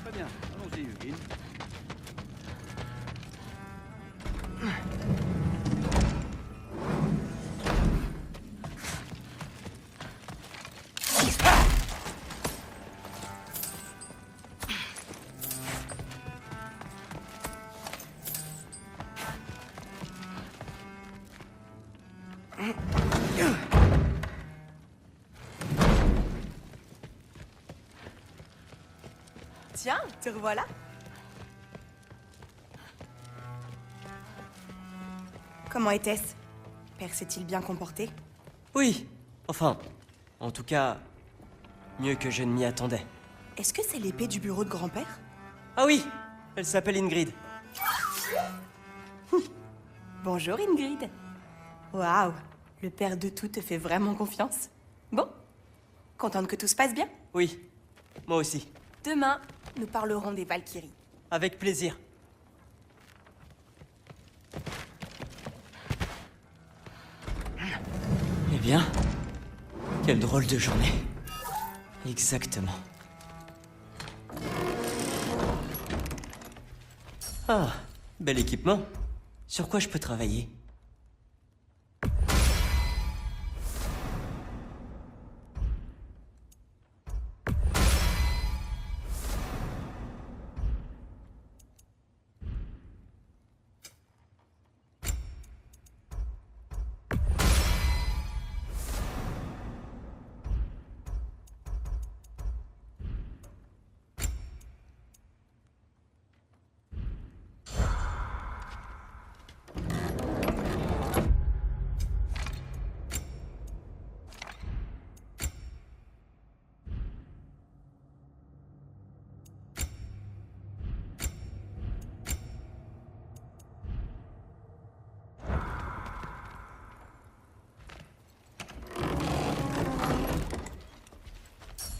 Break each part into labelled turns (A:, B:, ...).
A: Très bien, allons-y, Eugene.
B: Tiens, te revoilà. Comment était-ce? Père s'est-il bien comporté?
C: Oui, enfin, en tout cas, mieux que je ne m'y attendais.
B: Est-ce que c'est l'épée du bureau de grand-père?
C: Ah oui, elle s'appelle Ingrid.
B: Bonjour Ingrid. Waouh, le père de tout te fait vraiment confiance. Bon, contente que tout se passe bien?
C: Oui, moi aussi.
B: Demain, nous parlerons des Valkyries.
C: Avec plaisir. Eh bien, quelle drôle de journée. Exactement. Ah, bel équipement. Sur quoi je peux travailler?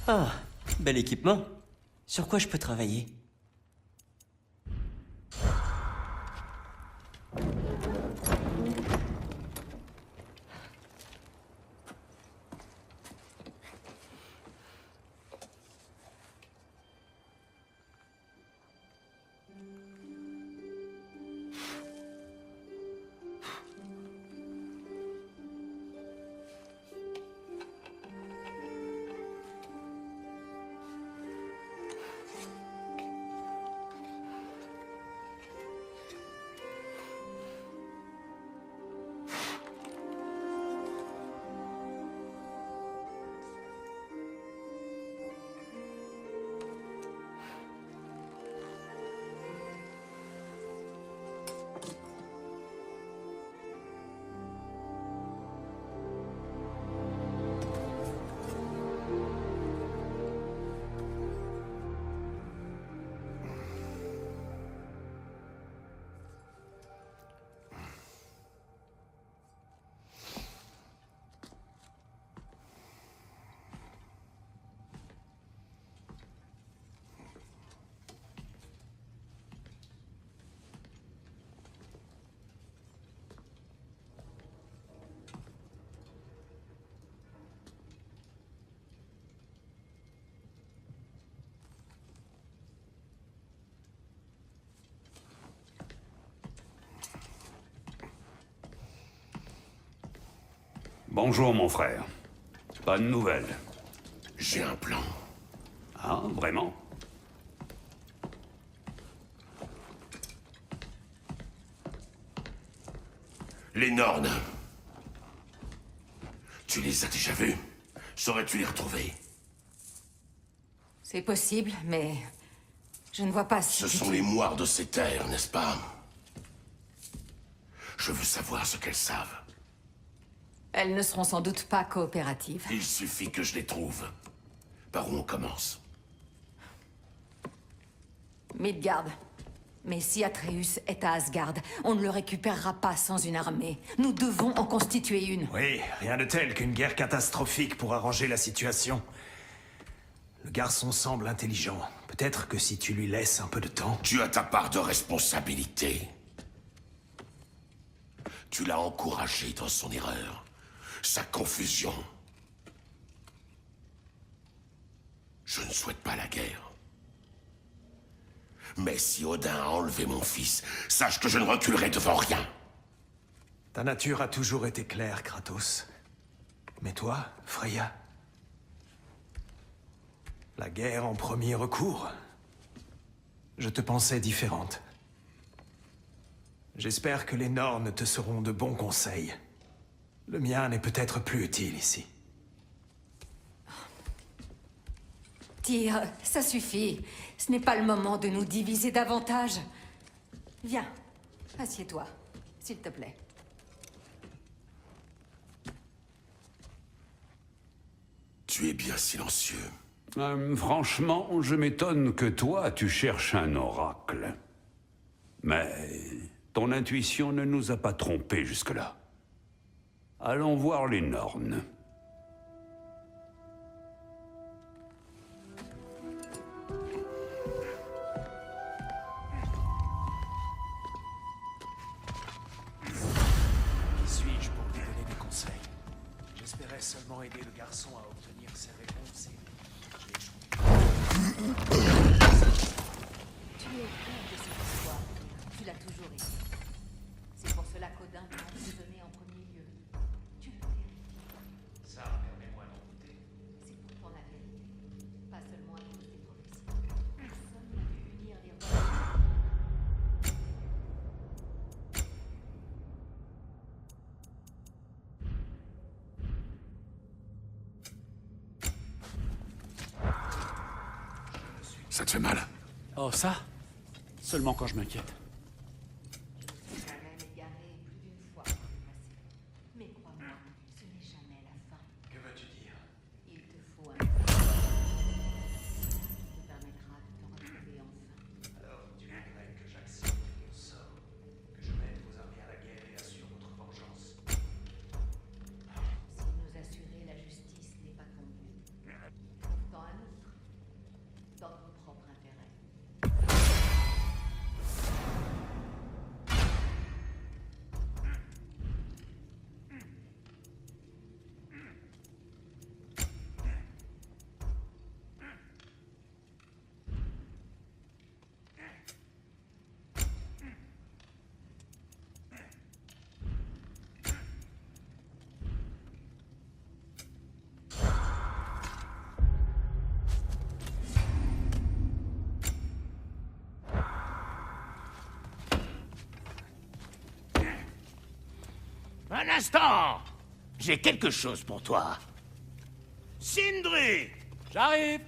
C: Ah, bel équipement. Sur quoi je peux travailler?
A: Bonjour, mon frère. Bonne nouvelle.
D: J'ai un plan.
A: Ah, vraiment?
D: Les Nornes. Tu les as déjà vus? Saurais-tu les retrouver?
E: C'est possible, mais je ne vois pas si...
D: Ce sont les moires de ces terres, n'est-ce pas? Je veux savoir ce qu'elles savent.
E: Elles ne seront sans doute pas coopératives.
D: Il suffit que je les trouve. Par où on commence?
E: Midgard. Mais si Atreus est à Asgard, on ne le récupérera pas sans une armée. Nous devons en constituer une.
F: Oui, rien de tel qu'une guerre catastrophique pour arranger la situation. Le garçon semble intelligent. Peut-être que si tu lui laisses un peu de temps...
D: Tu as ta part de responsabilité. Tu l'as encouragé dans son erreur, sa confusion. Je ne souhaite pas la guerre. Mais si Odin a enlevé mon fils, sache que je ne reculerai devant rien.
F: Ta nature a toujours été claire, Kratos. Mais toi, Freya? La guerre en premier recours? Je te pensais différente. J'espère que les Nornes te seront de bons conseils. Le mien n'est peut-être plus utile ici.
E: Tyr, ça suffit. Ce n'est pas le moment de nous diviser davantage. Viens, assieds-toi, s'il te plaît.
D: Tu es bien silencieux.
A: Franchement, je m'étonne que toi, tu cherches un oracle. Mais ton intuition ne nous a pas trompés jusque-là. Allons voir les Nornes.
F: Qui suis-je pour te donner des conseils? J'espérais seulement aider le garçon à obtenir ses réponses et... j'ai échoué.
E: Tu es au cœur de cette histoire. Tu l'as toujours été. C'est pour cela qu'Odin t'a emprisonné en premier lieu. Tu le mérites.
F: Ça, permets-moi d'en douter.
E: C'est pourtant la vérité. Pas seulement à cause des prophéties. Personne n'a pu unir les rois.
D: Ça te fait mal?
G: Oh, ça? Seulement quand je m'inquiète.
E: Tu m'as même égaré plus d'une fois par le passé. Mais crois-moi, ce n'est jamais la fin.
F: Que veux-tu dire?
E: Il te faut un peu. Ça te permettra de te retrouver enfin.
F: Alors, tu voudrais que j'accepte mon sort, que je mette vos armées à la guerre et assure votre vengeance.
E: Si nous assurer la justice n'est pas ton but, trouve-t'en un autre. Dans ton propre intérêt.
H: Un instant! J'ai quelque chose pour toi. Sindri!
G: J'arrive!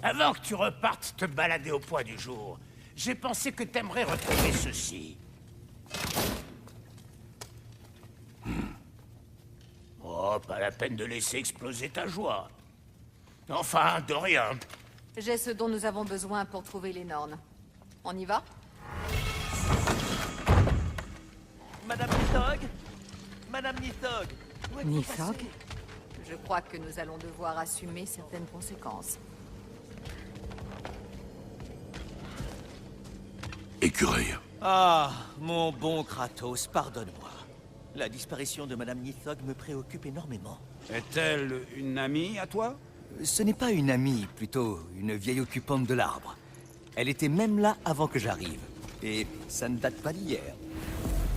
H: Avant que tu repartes te balader au point du jour, j'ai pensé que t'aimerais retrouver ceci. Oh, pas la peine de laisser exploser ta joie. Enfin, de rien.
E: J'ai ce dont nous avons besoin pour trouver les Nornes. On y va?
C: Madame Nithog? Madame Nithog, où êtes-vous
E: Nithog?
C: passée?
E: Je crois que nous allons devoir assumer certaines conséquences.
D: Écureuil.
C: Ah, mon bon Kratos, pardonne-moi. La disparition de Madame Nithog me préoccupe énormément.
A: Est-elle une amie à toi?
I: Ce n'est pas une amie, plutôt une vieille occupante de l'arbre. Elle était même là avant que j'arrive. Et ça ne date pas d'hier.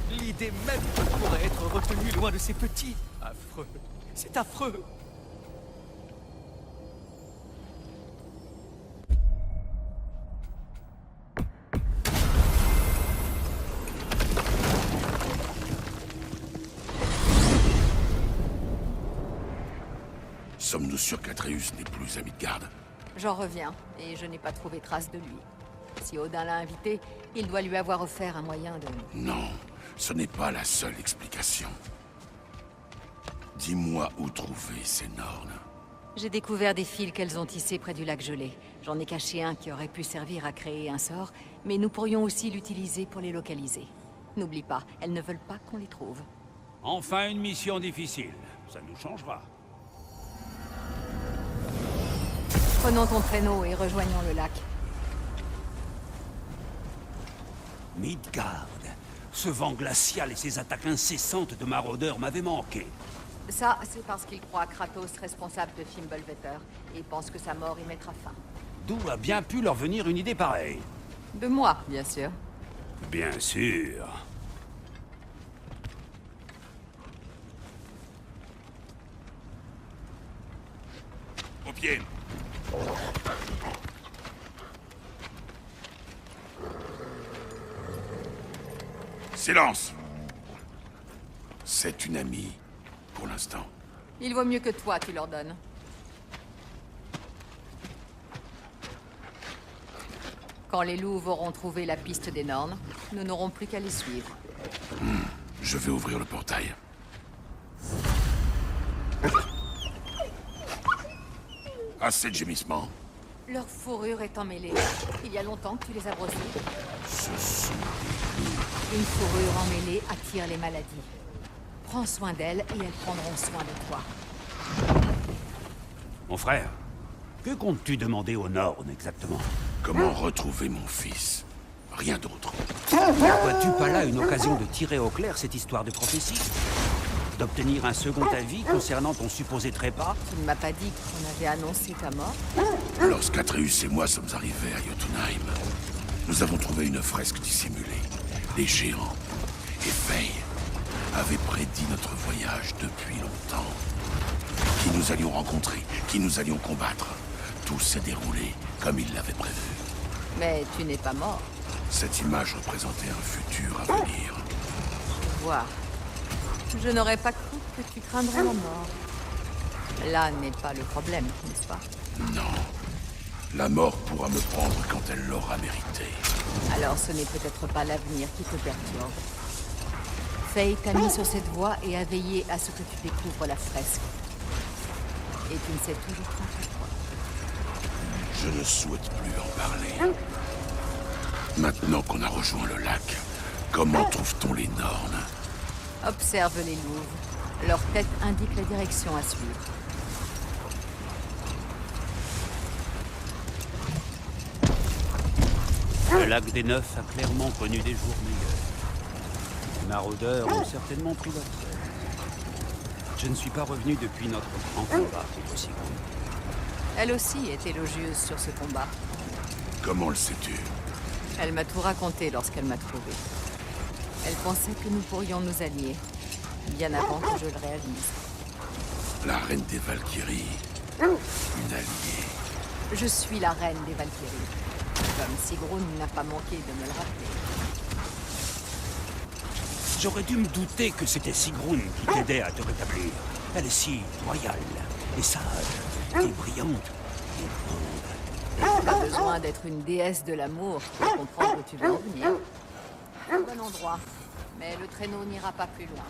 I: L'idée même qu'elle pourrait être retenue loin de ses petits. Affreux. C'est affreux.
D: Sommes-nous sûrs qu'Atreus n'est plus à Midgard?
E: J'en reviens, et je n'ai pas trouvé trace de lui. Si Odin l'a invité, il doit lui avoir offert un moyen de...
D: Non, ce n'est pas la seule explication. Dis-moi où trouver ces Nornes.
E: J'ai découvert des fils qu'elles ont tissés près du lac gelé. J'en ai caché un qui aurait pu servir à créer un sort, mais nous pourrions aussi l'utiliser pour les localiser. N'oublie pas, elles ne veulent pas qu'on les trouve.
A: Enfin une mission difficile. Ça nous changera.
E: Prenons ton traîneau et rejoignons le lac.
A: Midgard. Ce vent glacial et ces attaques incessantes de maraudeurs m'avaient manqué.
E: Ça, c'est parce qu'il croit Kratos responsable de Fimbulvetter et pense que sa mort y mettra fin.
A: D'où a bien pu leur venir une idée pareille?
E: De moi, bien sûr.
A: Bien sûr.
D: Au pied. Silence. C'est une amie, pour l'instant.
E: Il vaut mieux que toi, tu leur donnes. Quand les loups auront trouvé la piste des Nornes, nous n'aurons plus qu'à les suivre.
D: Je vais ouvrir le portail. Assez de gémissements.
E: Leur fourrure est emmêlée. Il y a longtemps que tu les as brossés.
D: Ce sont...
E: Une fourrure emmêlée attire les maladies. Prends soin d'elles et elles prendront soin de toi.
A: Mon frère, que comptes-tu demander aux Nornes exactement?
D: Comment retrouver mon fils? Rien d'autre.
A: Ne vois-tu pas là une occasion de tirer au clair cette histoire de prophétie? D'obtenir un second avis concernant ton supposé trépas?
E: Tu ne m'as pas dit qu'on avait annoncé ta mort?
D: Lorsqu'Atreus et moi sommes arrivés à Jotunheim, nous avons trouvé une fresque dissimulée. Les géants et Faye avaient prédit notre voyage depuis longtemps. Qui nous allions rencontrer, qui nous allions combattre. Tout s'est déroulé comme ils l'avaient prévu.
E: Mais tu n'es pas mort.
D: Cette image représentait un futur à venir.
E: Vois. Je n'aurais pas cru que tu craindrais la mort. Là n'est pas le problème, n'est-ce pas?
D: Non. La mort pourra me prendre quand elle l'aura mérité.
E: Alors ce n'est peut-être pas l'avenir qui te perturbe. Faye t'a mis sur cette voie et a veillé à ce que tu découvres la fresque. Et tu ne sais toujours pas pourquoi.
D: Je ne souhaite plus en parler. Maintenant qu'on a rejoint le lac, comment trouve-t-on les Nornes?
E: Observe les louves. Leur tête indique la direction à suivre.
A: Le lac des Neufs a clairement connu des jours meilleurs. Les maraudeurs ont certainement pris leur tête. Je ne suis pas revenu depuis notre grand combat contre Sigrun.
E: Elle aussi est élogieuse sur ce combat.
D: Comment le sais-tu?
E: Elle m'a tout raconté lorsqu'elle m'a trouvé. Elle pensait que nous pourrions nous allier, bien avant que je le réalise.
D: La reine des Valkyries. Une alliée.
E: Je suis la reine des Valkyries. Comme Sigrun n'a pas manqué de me le rappeler.
A: J'aurais dû me douter que c'était Sigrun qui t'aidait à te rétablir. Elle est si royale et sage et brillante et grande.
E: Pas besoin d'être une déesse de l'amour pour comprendre où tu veux en venir. Bon endroit, mais le traîneau n'ira pas plus loin.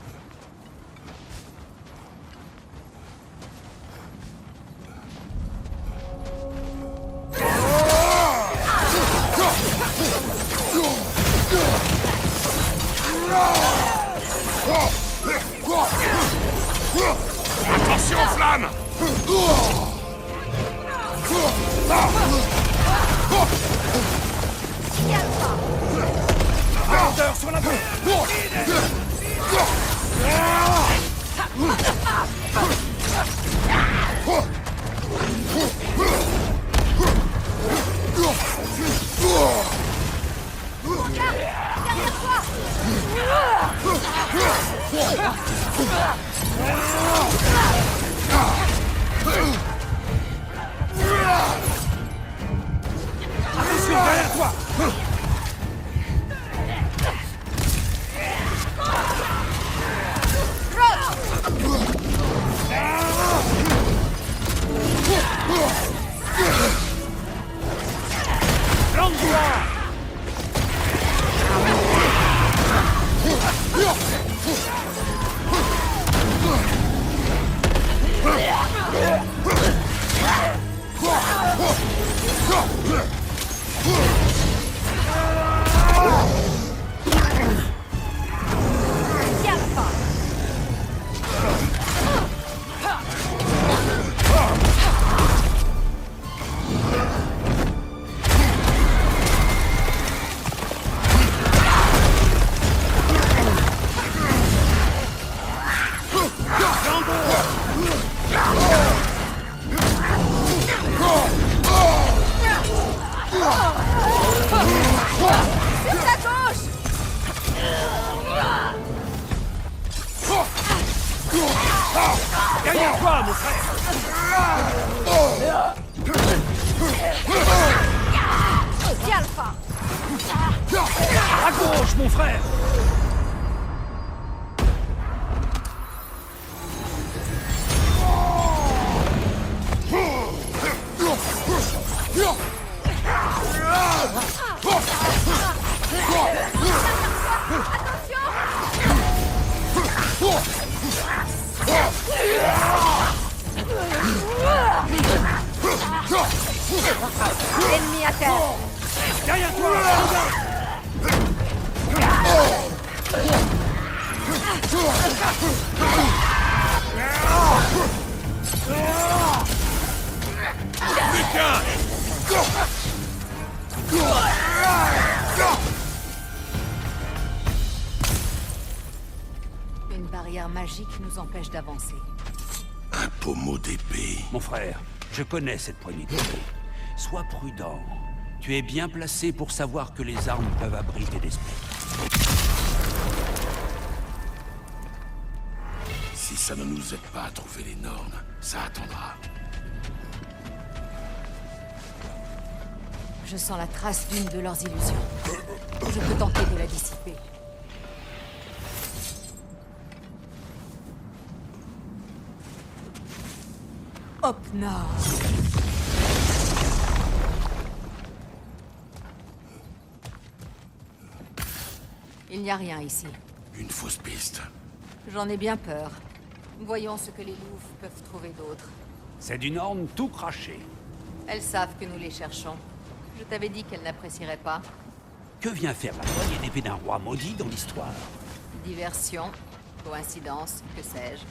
D: Attention aux flammes!
F: Ardeur sur la main! Attention, derrière toi!
G: Derrière toi, mon frère!
E: Alpha!
G: À gauche, mon frère!
E: Ennemi à terre!
G: Derrière toi!
E: Une barrière magique nous empêche d'avancer.
D: Un pommeau d'épée.
A: Mon frère, je connais cette poignée d'épée. Sois prudent. Tu es bien placé pour savoir que les armes peuvent abriter des esprits.
D: Si ça ne nous aide pas à trouver les Nornes, ça attendra.
E: Je sens la trace d'une de leurs illusions. Je peux tenter de la dissiper. Opna. Il n'y a rien ici.
D: Une fausse piste.
E: J'en ai bien peur. Voyons ce que les louves peuvent trouver d'autre.
A: C'est du Norn tout craché.
E: Elles savent que nous les cherchons. Je t'avais dit qu'elles n'apprécieraient pas.
A: Que vient faire la poignée d'épée d'un roi maudit dans l'histoire?
E: Diversion, coïncidence, que sais-je.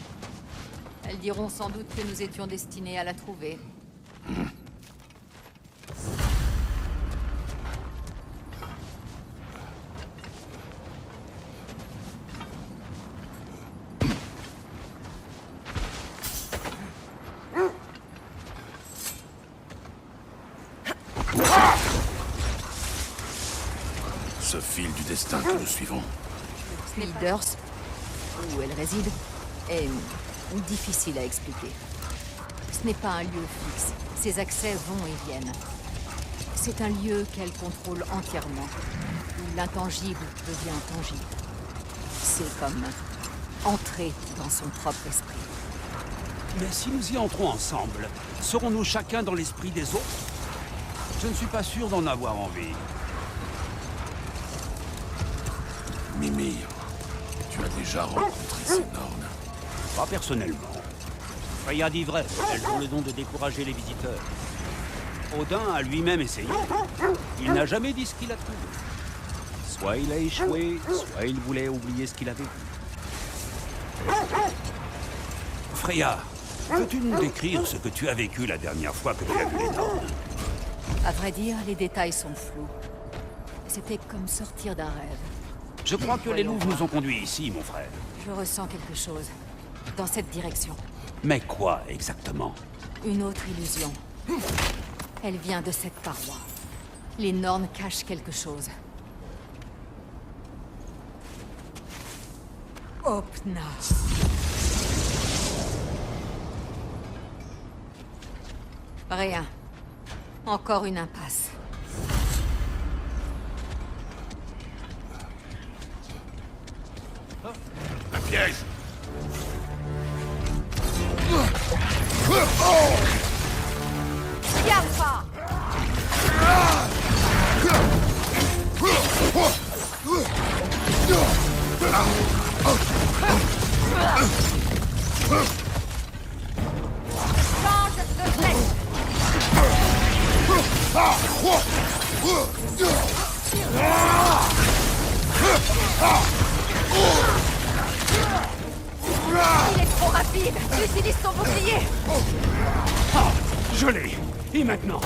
E: Elles diront sans doute que nous étions destinés à la trouver.
D: Ce fil du destin que nous suivons.
E: Smithers, où elle réside, est difficile à expliquer. Ce n'est pas un lieu fixe. Ses accès vont et viennent. C'est un lieu qu'elle contrôle entièrement, où l'intangible devient tangible. C'est comme entrer dans son propre esprit.
A: Mais si nous y entrons ensemble, serons-nous chacun dans l'esprit des autres? Je ne suis pas sûr d'en avoir envie.
D: Mimir, tu as déjà rencontré ces Nornes.
A: Pas personnellement.
G: Freya dit vrai, elles ont le don de décourager les visiteurs.
A: Odin a lui-même essayé. Il n'a jamais dit ce qu'il a trouvé. Soit il a échoué, soit il voulait oublier ce qu'il avait vu. Freya, peux-tu nous décrire ce que tu as vécu la dernière fois que tu as vu les Nornes?
E: À vrai dire, les détails sont flous. C'était comme sortir d'un rêve.
A: Je crois que les loups nous ont conduits ici, mon frère.
E: Je ressens quelque chose. Dans cette direction.
A: Mais quoi, exactement?
E: Une autre illusion. Elle vient de cette paroi. Les Nornes cachent quelque chose. Opna. Rien. Encore une impasse.
D: Un piège!
E: Alpha! Change de flèche! Il est trop rapide! Utilise ton bouclier!
G: Ah, je l'ai. Et maintenant?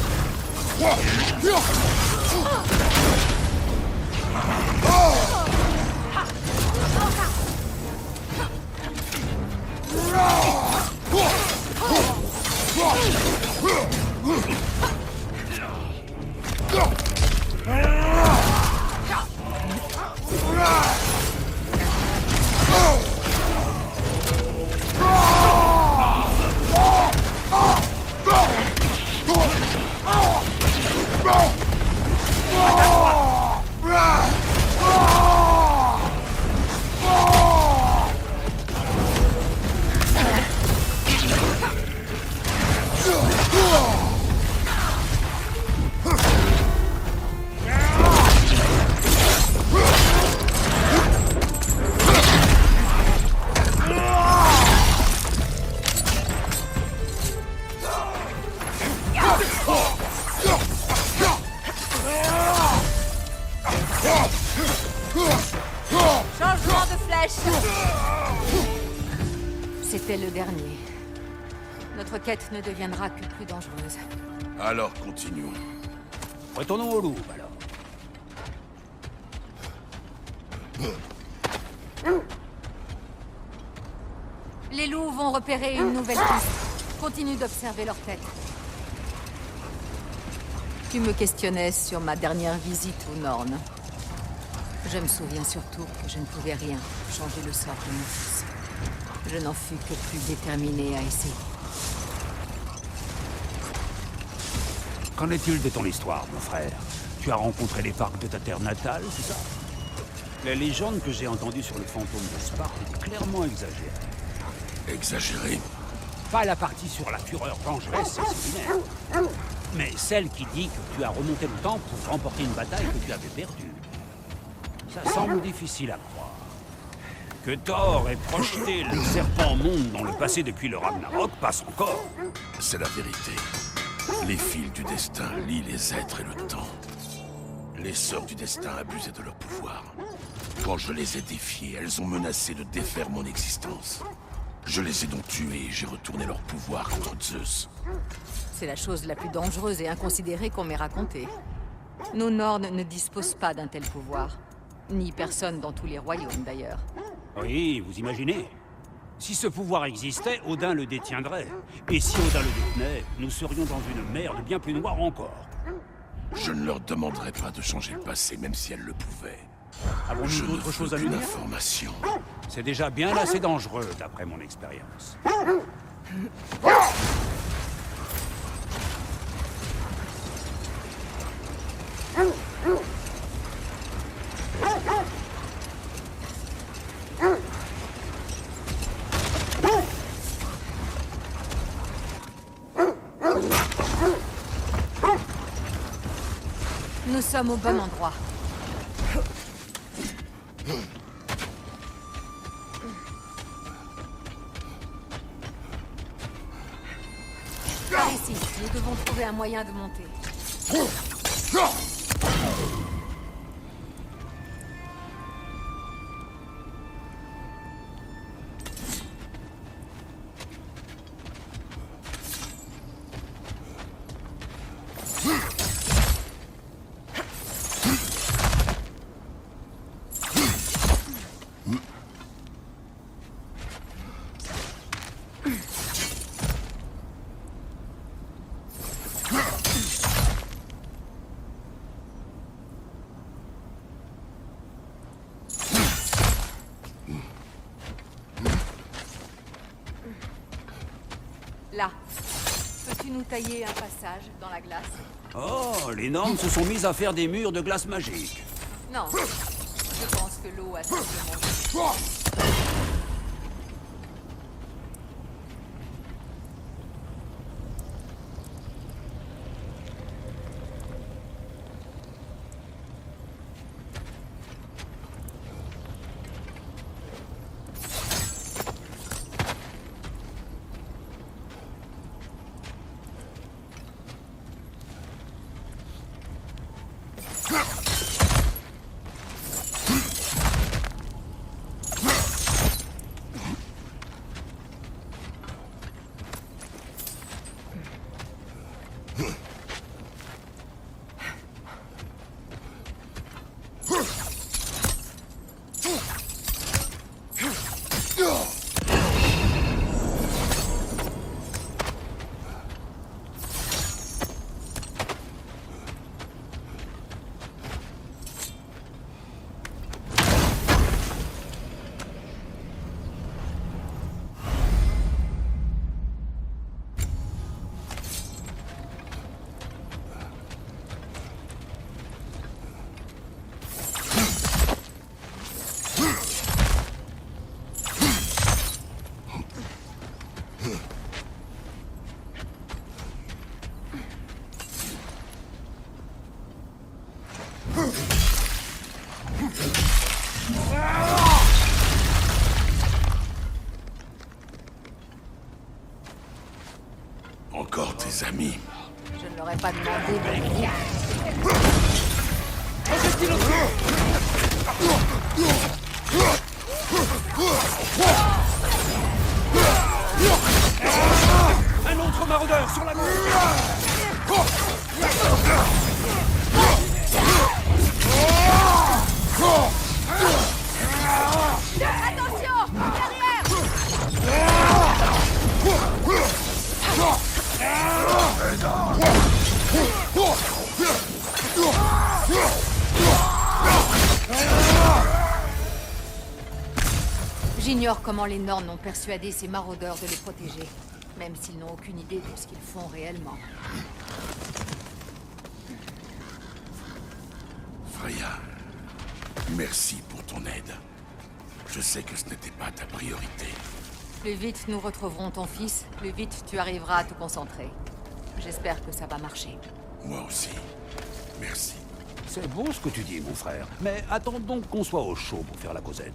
E: C'était le dernier. Notre quête ne deviendra que plus dangereuse.
D: Alors continuons.
G: Retournons au Louvre, alors.
E: Les loups vont repérer une nouvelle piste. Continue d'observer leur tête. Tu me questionnais sur ma dernière visite au Norn. Je me souviens surtout que je ne pouvais rien changer le sort de mon fils. Je n'en fus que plus déterminé à essayer.
G: Qu'en est-il de ton histoire, mon frère? Tu as rencontré les parcs de ta terre natale, c'est ça? La légende que j'ai entendue sur le fantôme de Sparte est clairement exagérée.
D: Exagéré?
G: Pas la partie sur la fureur vengeresse et sanguinaire, mais celle qui dit que tu as remonté le temps pour remporter une bataille que tu avais perdue. Ça semble difficile à croire. Que Thor ait projeté le serpent monde dans le passé depuis le Ragnarok passe encore.
D: C'est la vérité. Les fils du destin lient les êtres et le temps. Les sœurs du destin abusaient de leur pouvoir. Quand je les ai défiées, elles ont menacé de défaire mon existence. Je les ai donc tuées et j'ai retourné leur pouvoir contre Zeus.
E: C'est la chose la plus dangereuse et inconsidérée qu'on m'ait racontée. Nos Norns ne disposent pas d'un tel pouvoir. Ni personne dans tous les royaumes, d'ailleurs.
G: Oui, vous imaginez? Si ce pouvoir existait, Odin le détiendrait. Et si Odin le détenait, nous serions dans une merde bien plus noire encore.
D: Je ne leur demanderai pas de changer le passé, même si elles le pouvaient. Je
G: Avons-nous
D: ne
G: d'autres choses
D: veux
G: à nous
D: qu'une
G: dire?
D: information.
G: C'est déjà bien assez dangereux, d'après mon expérience.
E: Nous sommes au bon endroit. Par ici, nous devons trouver un moyen de monter. Là. Peux-tu nous tailler un passage dans la glace?
G: Oh, les Norns se sont mis à faire des murs de glace magique.
E: Non. Je pense que l'eau a simplement...
D: Encore tes amis.
E: Je ne leur ai pas demandé de...
G: maraudeur, sur la gauche!
E: Attention! Derrière! J'ignore comment les Norns ont persuadé ces maraudeurs de les protéger, même s'ils n'ont aucune idée de ce qu'ils font réellement.
D: Freya, merci pour ton aide. Je sais que ce n'était pas ta priorité.
E: Plus vite nous retrouverons ton fils, plus vite tu arriveras à te concentrer. J'espère que ça va marcher.
D: Moi aussi. Merci.
G: C'est beau ce que tu dis, mon frère. Mais attends donc qu'on soit au chaud pour faire la causette.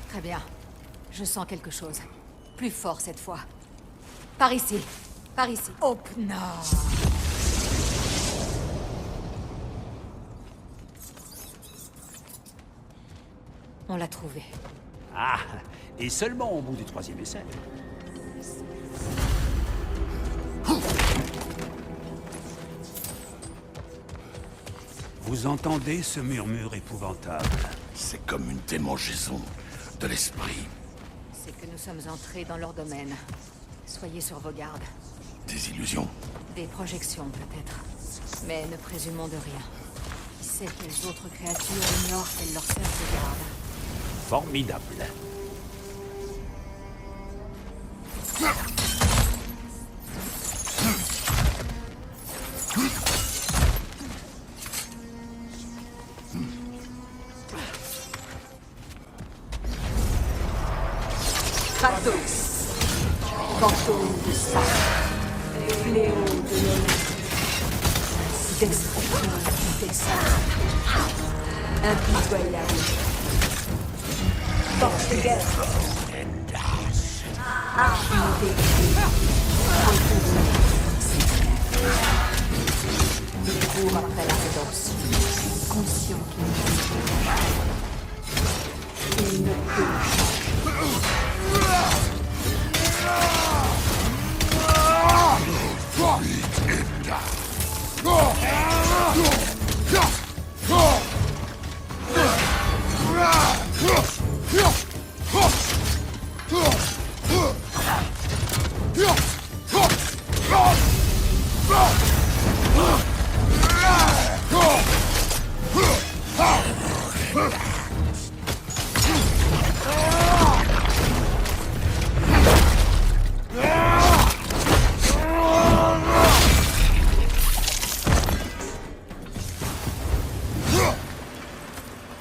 E: Très bien. Je sens quelque chose. Plus fort cette fois. Par ici. Par ici. Opna. On l'a trouvé.
G: Ah, et seulement au bout du 3e essai. Vous entendez ce murmure épouvantable?
D: C'est comme une démangeaison de l'esprit.
E: C'est que nous sommes entrés dans leur domaine. Soyez sur vos gardes.
D: Des illusions.
E: Des projections, peut-être. Mais ne présumons de rien. Qui sait quelles autres créatures ignorent qu'elles leur servent de garde.
G: Formidable.
E: Kratos, fantôme de sang, fléau de l'honneur, destructeur du destin, impitoyable, force de guerre, arme d'écrit, il court après la rédemption, conscient qu'il ne peut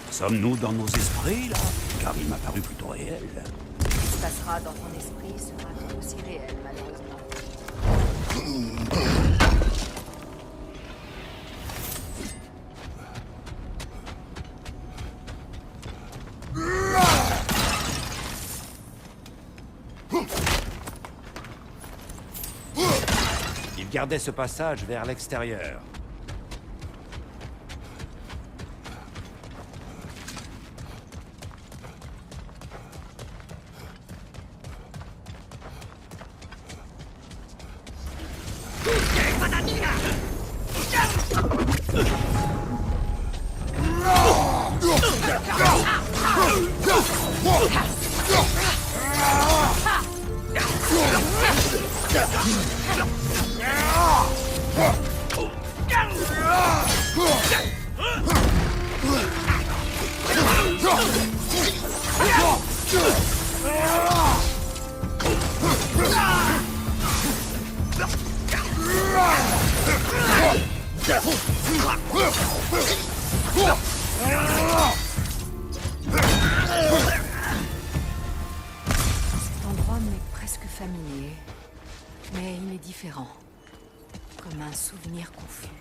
G: Sommes-nous dans nos esprits, là? Car il m'a paru plutôt réel.
E: Ce qui se passera dans ton esprit sera tout aussi réel, malheureusement.
G: Il gardait ce passage vers l'extérieur.
E: Cet endroit m'est presque familier. Mais il est différent. Comme un souvenir confus.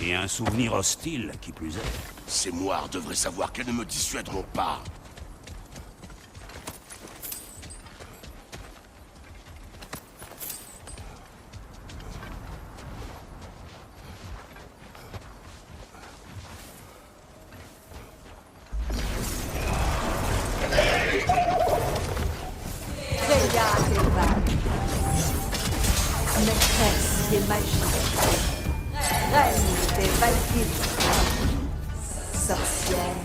G: Et un souvenir hostile, qui plus est.
D: Ces moires devraient savoir qu'elles ne me dissuaderont pas.
J: Freya Delval, maîtresse des magies, reine des Valkyries, sorcière,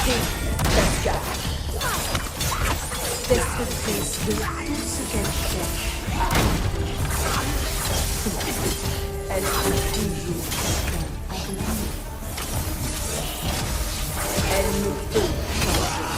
J: fille d'Asgard, destructrice de tout ce qu'elle cherche. Elle peut toujours quelqu'un à l'aimer. Elle ne peut changer.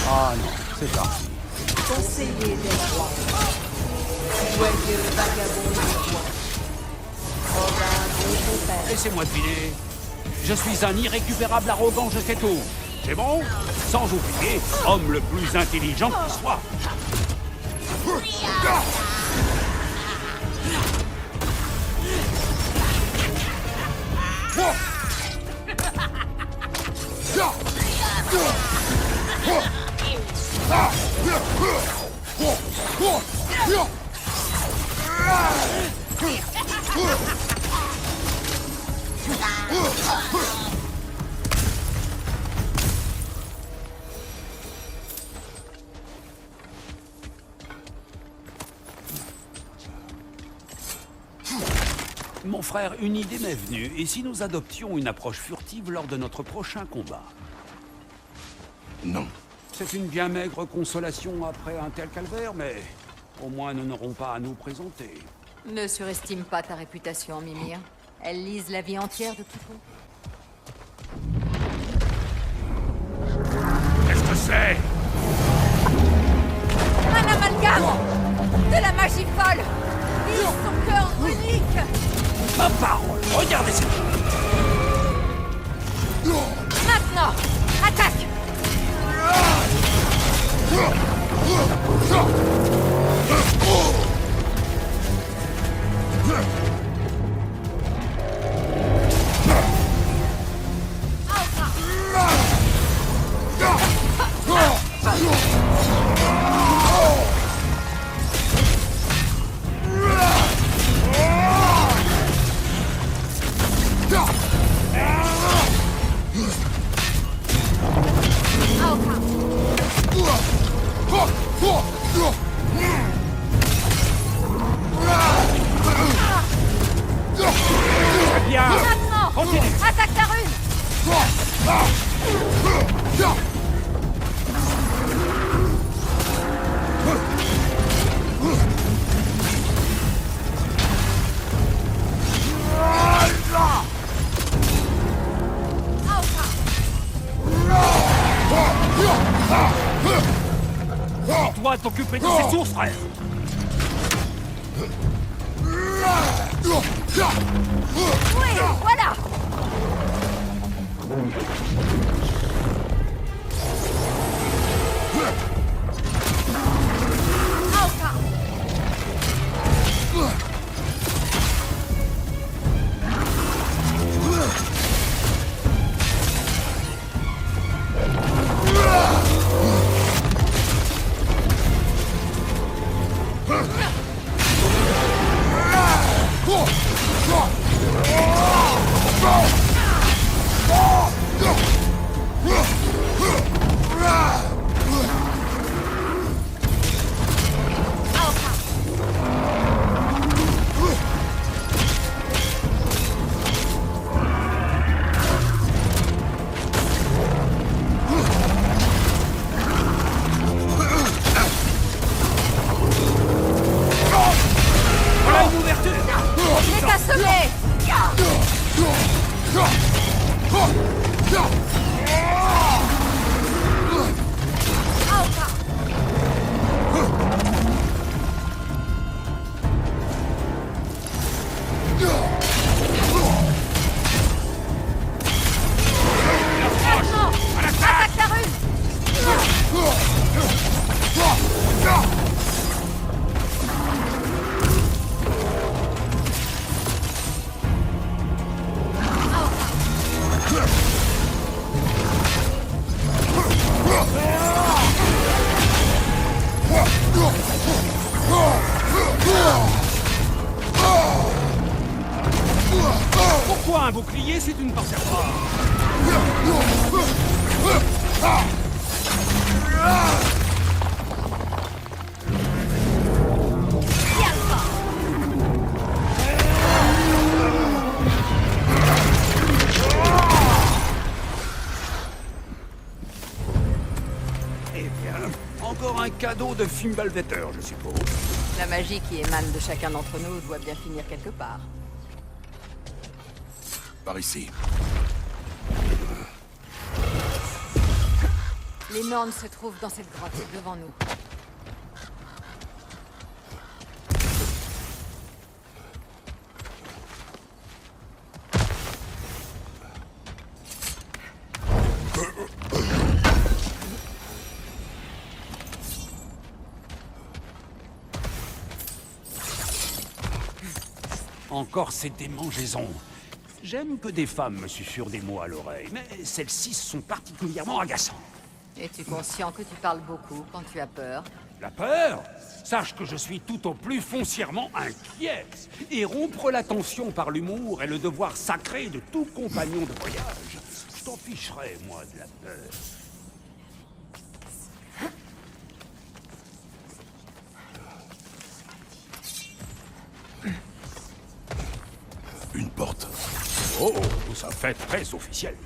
G: Ah non, c'est parti.
J: Conseiller des rois, joyeux vagabond des rois, honorable compère.
G: Laissez-moi deviner. Je suis un irrécupérable arrogant, je sais tout. C'est bon? Sans oublier, homme le plus intelligent qui soit. Mon frère, une idée m'est venue. Et si nous adoptions une approche furtive lors de notre prochain combat?
D: Non.
G: C'est une bien maigre consolation après un tel calvaire, mais au moins nous n'aurons pas à nous présenter.
E: Ne surestime pas ta réputation, Mimir. Elle lise la vie entière de quiconque.
D: Qu'est-ce que c'est?
E: Un amalgame de la magie folle et son cœur unique.
G: Ma parole, regardez cette...
E: Maintenant, attaque!
G: t'occuper de ses sources, frère.
E: Oui, voilà.
G: Voilà une ouverture.
E: Il est assommé. Attaque la rue.
G: Pourquoi un bouclier si tu ne t'en sers pas? Eh bien, encore un cadeau de Fimbulvetter, je suppose.
E: La magie qui émane de chacun d'entre nous doit bien finir quelque part.
D: Par ici.
E: Les Norns se trouvent dans cette grotte, devant nous.
G: Encore ces démangeaisons. J'aime que des femmes me susurrent des mots à l'oreille, mais celles-ci sont particulièrement agaçantes.
E: Es-tu conscient que tu parles beaucoup quand tu as peur?
G: La peur? Sache que je suis tout au plus foncièrement inquiet. Et rompre la tension par l'humour est le devoir sacré de tout compagnon de voyage. Je t'en ficherai, moi, de la peur.
D: Une porte.
G: Oh, ça fait très officiel.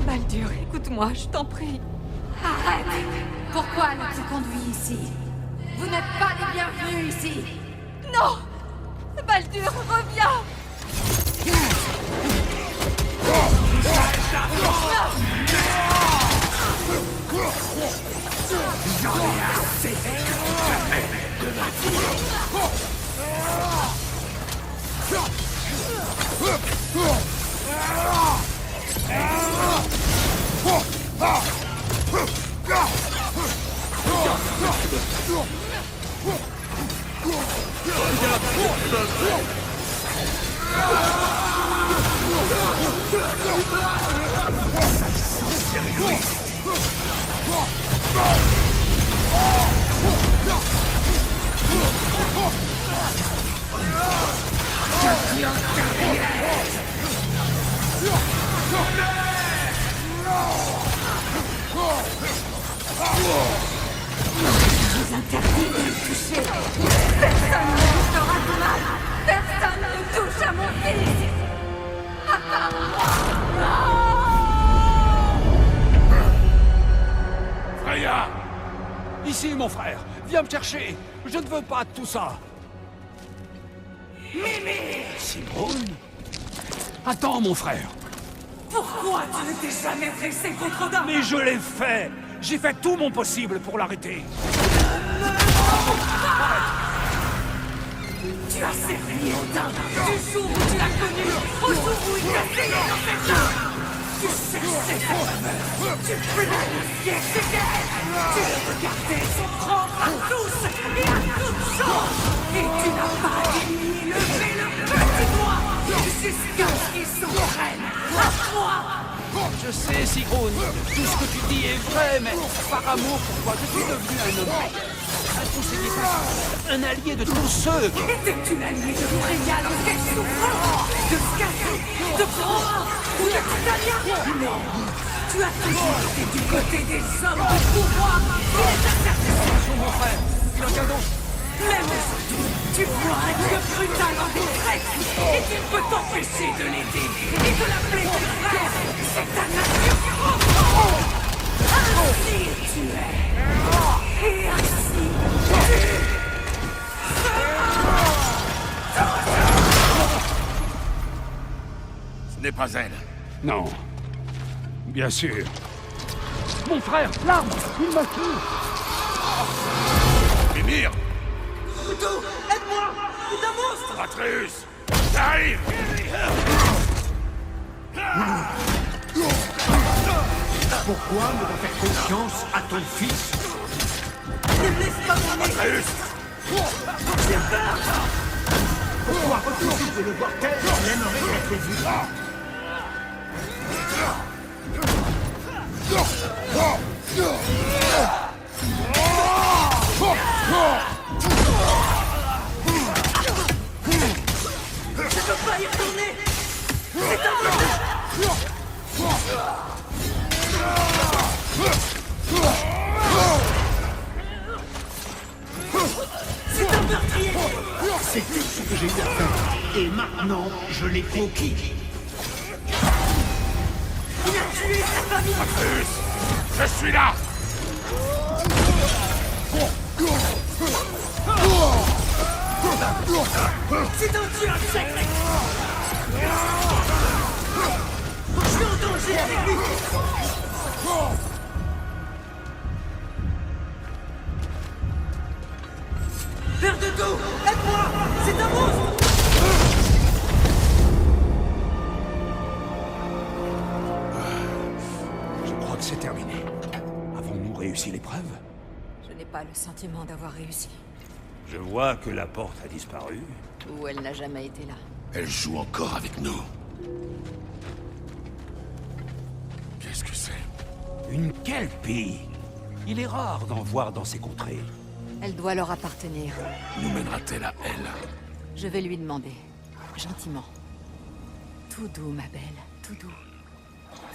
B: Baldur, écoute-moi, je t'en prie.
E: Arrête! Pourquoi l'as-tu conduit ici? Vous n'êtes pas les bienvenus ici!
B: Non! Baldur, reviens!
E: Je vous interdis de me toucher! Personne ne vous fera du mal! Personne ne touche à mon fils! À part moi!
D: Freya!
G: Viens me chercher. Je ne veux pas de tout ça.
H: Mimi!
G: Sigrun? Attends, mon frère.
H: Pourquoi tu ne t'es jamais dressé contre Odin?
G: Mais je l'ai fait. J'ai fait tout mon possible pour l'arrêter.
H: Tu as servi Odin du jour où tu l'as connu au jour où il t'a saigné dans cette arme. Tu cherchais sa faveur, tu planifiais ses guerres, tu le regardais se prendre à tous et à toutes choses, et tu n'as pas daigné lever le petit doigt jusqu'à ce qu'il s'en prenne à toi.
G: Je sais, Sigrun, tout ce que tu dis est vrai, mais par amour pour toi, je suis devenu un homme. À tous ces détails, un allié de tous ceux qui...
H: Étais-tu l'allié de Freya lorsqu'elle souffrant, de Skadi, de Froa ou de Titania? Non, tu as toujours été du côté des hommes de pouvoir et des assertions.
G: Mon frère, quelqu'un d'autre.
H: Même aujourd'hui, tu vois un dieu brutal en détresse et qu'il peut t'empêcher de l'aider et de l'appeler ton frère. C'est ta nature profonde. Ainsi tu es. Et ainsi tu
D: Ce n'est pas elle.
G: Non. Bien sûr. Mon frère, l'arme, il m'a tué.
D: Mimir!
H: Plutôt, aide-moi! C'est un monstre!
D: Atreus! J'arrive!
F: Pourquoi ne pas faire confiance à ton fils?
H: Ne me laisse pas mourir!
D: Atreus!
H: J'ai peur!
F: Pourquoi refuses de le voir tel qu'il aimerait être vu?
H: Je peux pas y retourner! C'est un monstre! C'est un meurtrier!
F: C'est tout ce que j'ai eu à faire. Et maintenant, je l'ai conquis.
H: Il a tué sa famille!
D: Atreus! Je suis là!
H: C'est un tueur sacré! Je suis en danger avec lui! Père de dos, aide-moi! C'est un monstre!
G: Je crois que c'est terminé. Avons-nous réussi l'épreuve?
E: Je n'ai pas le sentiment d'avoir réussi.
A: Je vois que la porte a disparu.
E: Ou elle n'a jamais été là.
D: Elle joue encore avec nous. Qu'est-ce que c'est?
G: Une kelpie. Il est rare d'en voir dans ces contrées.
E: Elle doit leur appartenir.
D: Nous mènera-t-elle à elle?
E: Je vais lui demander. Gentiment. Tout doux, ma belle. Tout doux.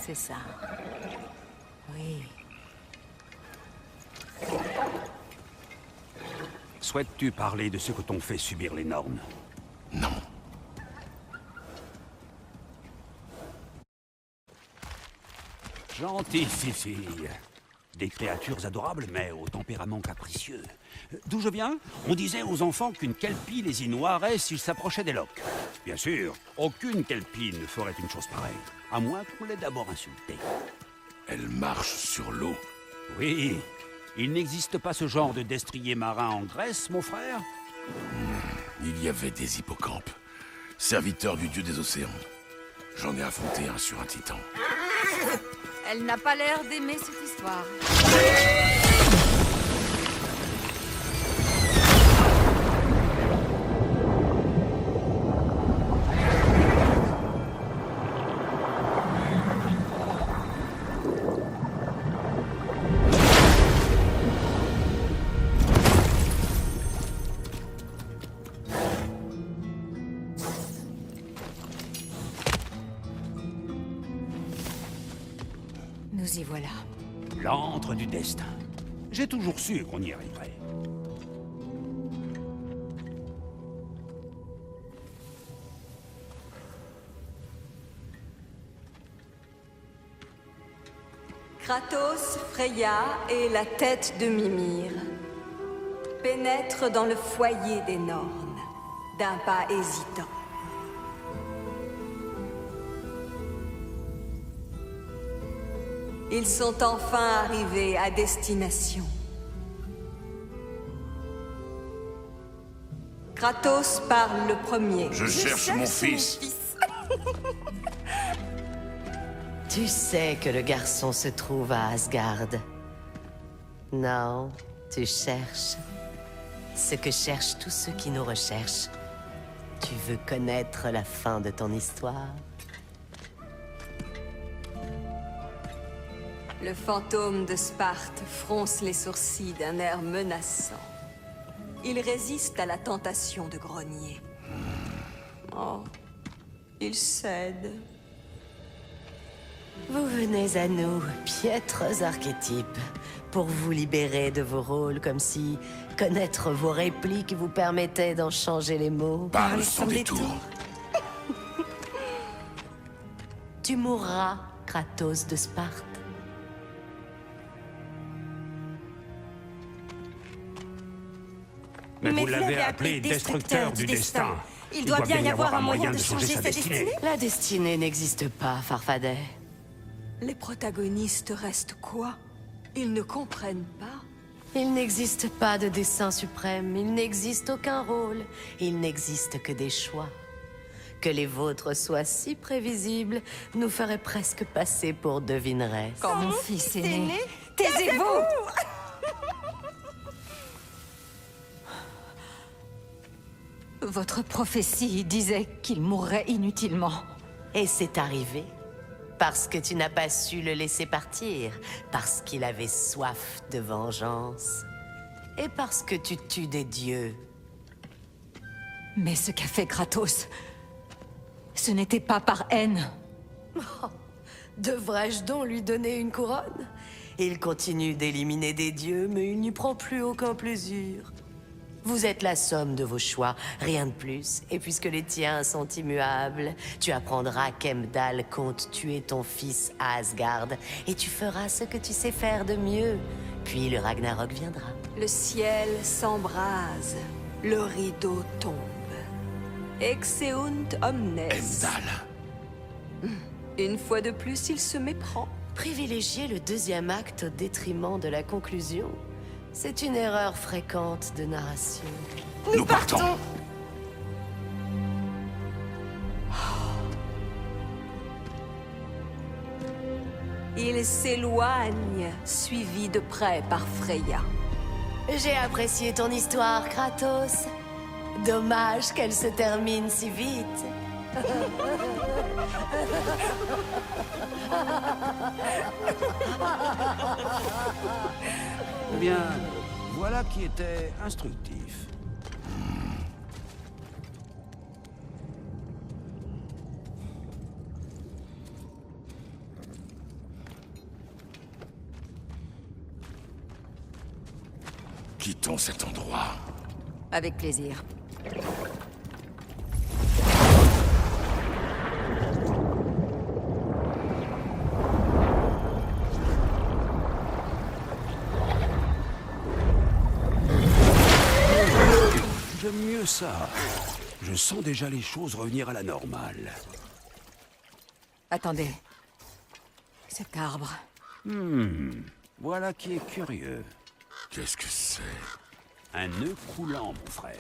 E: C'est ça. Oui.
G: Souhaites-tu parler de ce que t'ont fait subir les Nornes?
D: Non.
G: Gentille fille. Des créatures adorables, mais au tempérament capricieux. D'où je viens, on disait aux enfants qu'une kelpie les y noirait s'ils s'approchaient des loques. Bien sûr, aucune kelpie ne ferait une chose pareille, à moins qu'on l'ait d'abord insultée.
D: Elle marche sur l'eau.
G: Oui, il n'existe pas ce genre de destrier marin en Grèce, mon frère?
D: Il y avait des hippocampes, serviteurs du dieu des océans. J'en ai affronté un sur un titan.
E: Elle n'a pas l'air d'aimer cette histoire. Nous y voilà.
G: L'antre du destin. J'ai toujours su qu'on y arriverait.
B: Kratos, Freya et la tête de Mimir.
K: pénètre dans le foyer des Nornes, d'un pas hésitant. Ils sont enfin arrivés à destination. Kratos parle le premier.
D: Je cherche mon fils.
L: Tu sais que le garçon se trouve à Asgard. Non, tu cherches ce que cherchent tous ceux qui nous recherchent. Tu veux connaître la fin de ton histoire?
K: Le fantôme de Sparte fronce les sourcils d'un air menaçant. Il résiste à la tentation de grogner. Oh, il cède.
L: Vous venez à nous, piètres archétypes, pour vous libérer de vos rôles, comme si connaître vos répliques vous permettait d'en changer les mots.
D: Parle sans détour.
L: Tu mourras, Kratos de Sparte.
G: Mais vous l'avez appelé destructeur du destin.
B: Il doit bien y avoir un moyen de changer sa
G: destinée.
B: destinée.
L: La destinée n'existe pas, Farfadet.
K: Les protagonistes restent quoi? Ils ne comprennent pas.
L: Il n'existe pas de destin suprême, il n'existe aucun rôle, il n'existe que des choix. Que les vôtres soient si prévisibles nous ferait presque passer pour devineresses.
E: Quand mon fils est né,
B: Taisez-vous!
E: votre prophétie disait qu'il mourrait inutilement.
L: Et c'est arrivé. Parce que tu n'as pas su le laisser partir. Parce qu'il avait soif de vengeance. Et parce que tu tues des dieux.
E: Mais ce qu'a fait Kratos, ce n'était pas par haine.
L: Devrais-je donc lui donner une couronne? Il continue d'éliminer des dieux, mais il n'y prend plus aucun plaisir. Vous êtes la somme de vos choix, rien de plus. Et puisque les tiens sont immuables, tu apprendras qu'Heimdall compte tuer ton fils à Asgard. Et tu feras ce que tu sais faire de mieux. Puis le Ragnarok viendra.
K: Le ciel s'embrase, le rideau tombe. Exeunt omnes.
D: Heimdall.
K: Une fois de plus, il se méprend.
L: Privilégier le deuxième acte au détriment de la conclusion, c'est une erreur fréquente de narration.
D: Nous partons.
K: Il s'éloigne, suivi de près par Freya.
L: J'ai apprécié ton histoire, Kratos. Dommage qu'elle se termine si vite.
G: Eh bien, voilà qui était instructif.
D: Quittons cet endroit.
E: Avec plaisir.
G: J'aime mieux ça. Je sens déjà les choses revenir à la normale.
E: Attendez. Cet arbre.
G: Voilà qui est curieux.
D: Qu'est-ce que c'est?
G: Un nœud coulant, mon frère.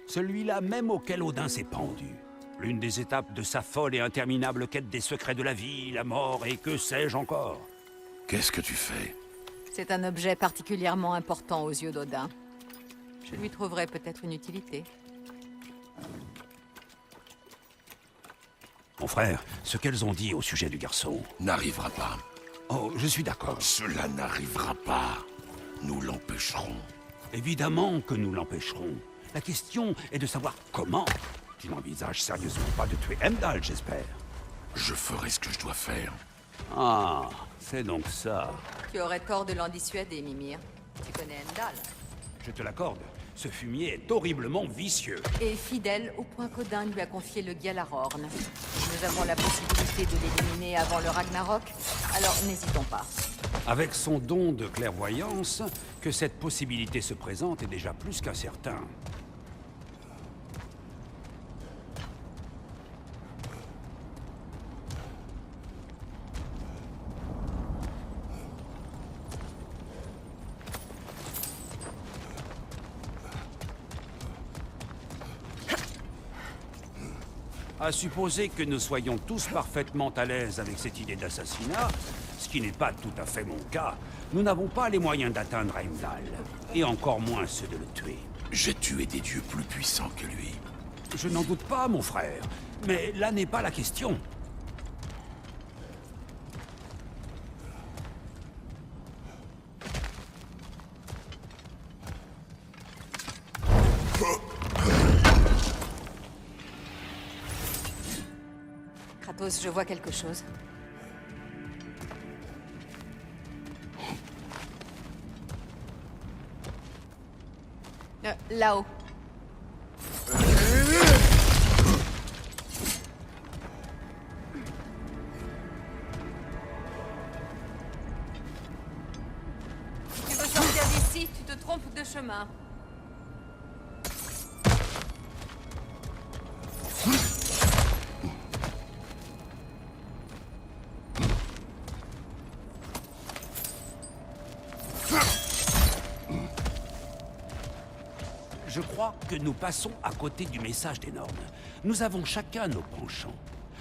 G: Celui-là même auquel Odin s'est pendu. L'une des étapes de sa folle et interminable quête des secrets de la vie, la mort et que sais-je encore.
D: Qu'est-ce que tu fais?
E: C'est un objet particulièrement important aux yeux d'Odin. Je lui trouverai peut-être une utilité.
G: Mon frère, ce qu'elles ont dit au sujet du garçon...
D: N'arrivera pas.
G: Oh, je suis d'accord.
D: Cela n'arrivera pas. Nous l'empêcherons.
G: Évidemment que nous l'empêcherons. La question est de savoir comment. Tu n'envisages sérieusement pas de tuer Heimdall, j'espère.
D: Je ferai ce que je dois faire.
G: Ah, c'est donc ça.
E: Tu aurais tort de l'en dissuader, Mimir. Tu connais Heimdall.
G: Je te l'accorde. Ce fumier est horriblement vicieux.
E: Et fidèle au point qu'Odin lui a confié le Gjallarhorn. Nous avons la possibilité de l'éliminer avant le Ragnarok, alors n'hésitons pas.
G: Avec son don de clairvoyance, que cette possibilité se présente est déjà plus qu'incertain. À supposer que nous soyons tous parfaitement à l'aise avec cette idée d'assassinat, ce qui n'est pas tout à fait mon cas, nous n'avons pas les moyens d'atteindre Heimdall, et encore moins ceux de le tuer.
D: J'ai tué des dieux plus puissants que lui.
G: Je n'en doute pas, mon frère, mais là n'est pas la question.
E: Kratos, je vois quelque chose. Là-haut. Tu veux sortir d'ici, tu te trompes de chemin.
G: Je crois que nous passons à côté du message des normes. Nous avons chacun nos penchants.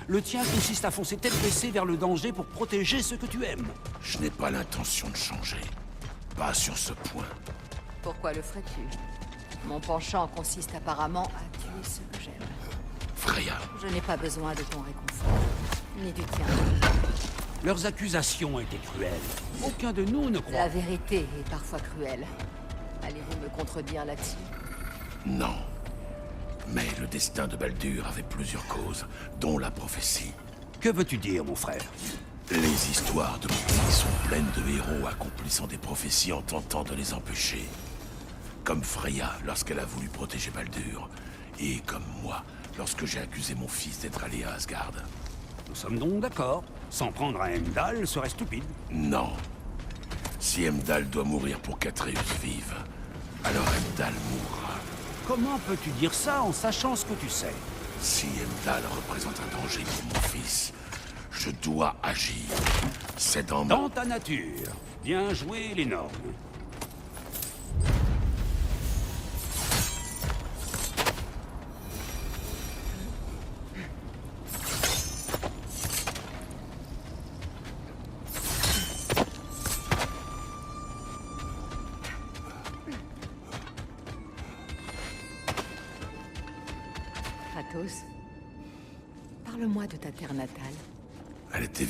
G: Le tien consiste à foncer tête baissée vers le danger pour protéger ce que tu aimes.
D: Je n'ai pas l'intention de changer. Pas sur ce point.
E: Pourquoi le ferais-tu? Mon penchant consiste apparemment à tuer ce que j'aime.
D: Freya.
E: Je n'ai pas besoin de ton réconfort, ni du tien.
G: Leurs accusations étaient cruelles. Aucun de nous ne croit.
E: La vérité est parfois cruelle. Allez-vous me contredire là-dessus?
D: Non. Mais le destin de Baldur avait plusieurs causes, dont la prophétie.
G: Que veux-tu dire, mon frère?
D: Les histoires de mon pays sont pleines de héros accomplissant des prophéties en tentant de les empêcher. Comme Freya lorsqu'elle a voulu protéger Baldur. Et comme moi, lorsque j'ai accusé mon fils d'être allé à Asgard.
G: Nous sommes donc d'accord. S'en prendre à Heimdall serait stupide.
D: Non. Si Heimdall doit mourir pour qu'Atreus vive, alors Heimdall mourra.
G: Comment peux-tu dire ça en sachant ce que tu sais?
D: Si Heimdall représente un danger pour mon fils, je dois agir. C'est
G: dans ta nature. Bien joué, les normes.
E: Kratos, parle-moi de ta terre natale.
D: Elle était